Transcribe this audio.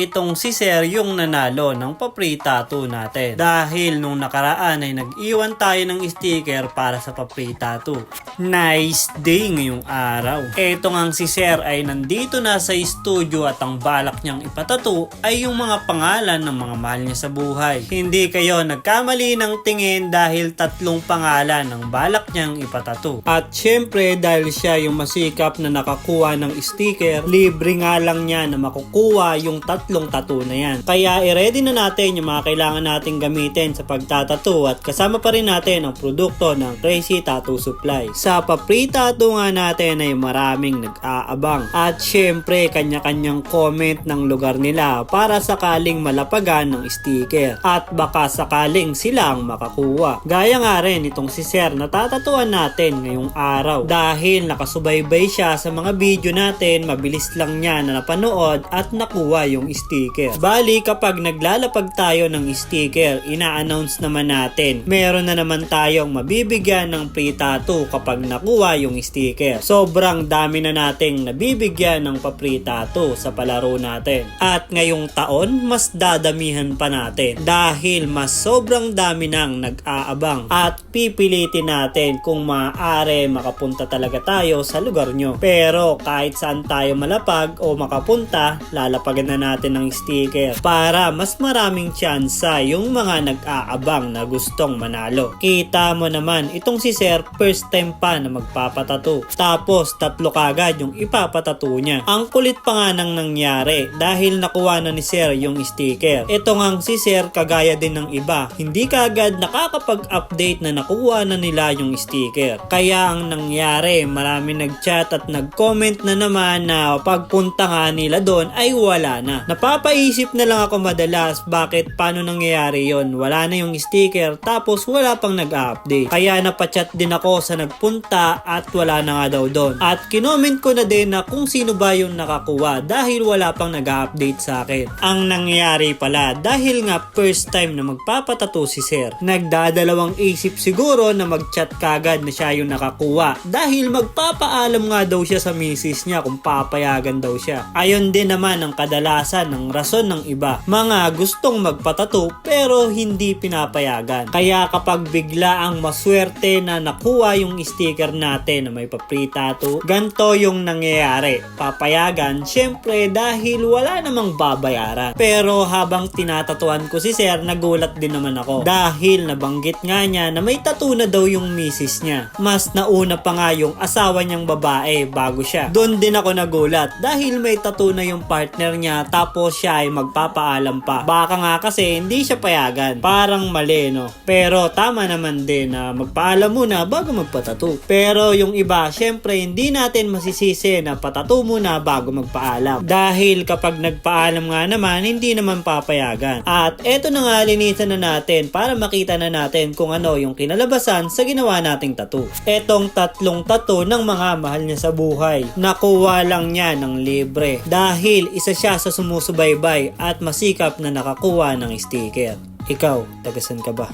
itong si Sir yung nanalo ng pa-free tattoo natin. Dahil nung nakaraan ay nag-iwan tayo ng sticker para sa pa-free tattoo. Nice day ngayong araw. Eto ngang si Sir ay nandito na sa studio at ang balak niyang ipatattoo ay yung mga pangalan ng mga mahal niya sa buhay. Hindi kayo nagkamali ng tingin dahil 3 pangalan ang balak niyang ipatattoo. At syempre dahil siya yung masikap na nakakuha ng sticker, libre nga lang niya na makukuha yung 3 tattoo na yan. Kaya i-ready na natin yung mga kailangan nating gamitin sa pagtatattoo at kasama pa rin natin ang produkto ng Crazy Tattoo Supply. Sa pa-free tattoo nga natin ay maraming nag-aabang at syempre kanya-kanyang comment ng lugar nila para sakaling malapagan ng sticker at baka sakaling silang makakuha. Gaya nga rin itong si Sir na tatatuan natin ngayong araw dahil nakasubaybay siya sa mga video natin, mabilis lang niya na napanood at nakuha yung sticker. Bali kapag naglalapag tayo ng sticker, ina-announce naman natin meron na naman tayong mabibigyan ng free tattoo kapag nakuha yung sticker. Sobrang dami na nating nabibigyan ng pa-free tattoo sa palaro natin. At ngayong taon, mas dadamihan pa natin dahil mas sobrang dami nang nag-aabang at pipilitin natin kung maaari makapunta talaga tayo sa lugar nyo. Pero kahit saan tayo malapag o makapunta, lalapagan na natin ng sticker para mas maraming tsansa yung mga nag-aabang na gustong manalo. Kita mo naman, itong si Sir first time pa na magpapatato. Tapos 3 kagad yung ipapatato niya. Ang kulit pa nga nang nangyari dahil nakuha na ni Sir yung sticker. Ito ngang si Sir kagaya din ng iba, hindi kagad nakakapag-update na nakuha na nila yung sticker. Kaya ang nangyari, marami nag-chat at nag-comment na naman na pagpunta nga nila doon ay wala na. Napapaisip na lang ako madalas bakit paano nangyayari yon. Wala na yung sticker tapos wala pang nag-update. Kaya napachat din ako sa nagpunta at wala na nga daw doon. At kinoment ko na din na kung sino ba yung nakakuha dahil wala pang nag-update sa akin. Ang nangyayari pala dahil nga first time na magpapatato si Sir, nagdadalawang isip siguro na mag-chat kagad na siya yung nakakuha dahil magpapaalam nga daw siya sa misis niya kung papayagan daw siya. Ayon din naman ang kadalasan ng rason ng iba, mga gustong magpatato pero hindi pinapayagan. Kaya kapag bigla ang maswerte na nakuha yung sticker natin na may pa-free tattoo, ganto yung nangyayari. Papayagan syempre dahil wala namang babayaran. Pero habang tinatatuan ko si Sir, nagulat din naman ako dahil nabanggit nga niya na may tattoo na daw yung misis niya. Mas nauna pa nga yung asawa niyang babae bago siya. Doon din ako nagulat dahil may tattoo na yung partner niya tapos siya ay magpapaalam pa. Baka nga kasi hindi siya payagan. Parang mali, no? Pero tama naman din na magpaalam muna bago magpatattoo. Pero yung iba, syempre hindi natin masisisi na patattoo muna bago magpaalam. Dahil kapag nagpaalam nga naman, hindi naman papayagan. At eto na nga, linisan na natin para makita na natin kung ano yung kinalabasan sa ginawa nating tattoo. Etong 3 tattoo ng mga mahal niya sa buhay, nakuha lang niya ng libre dahil isa siya sa sumusubaybay at masikap na nakakuha ng sticker. Ikaw, tagasan ka ba?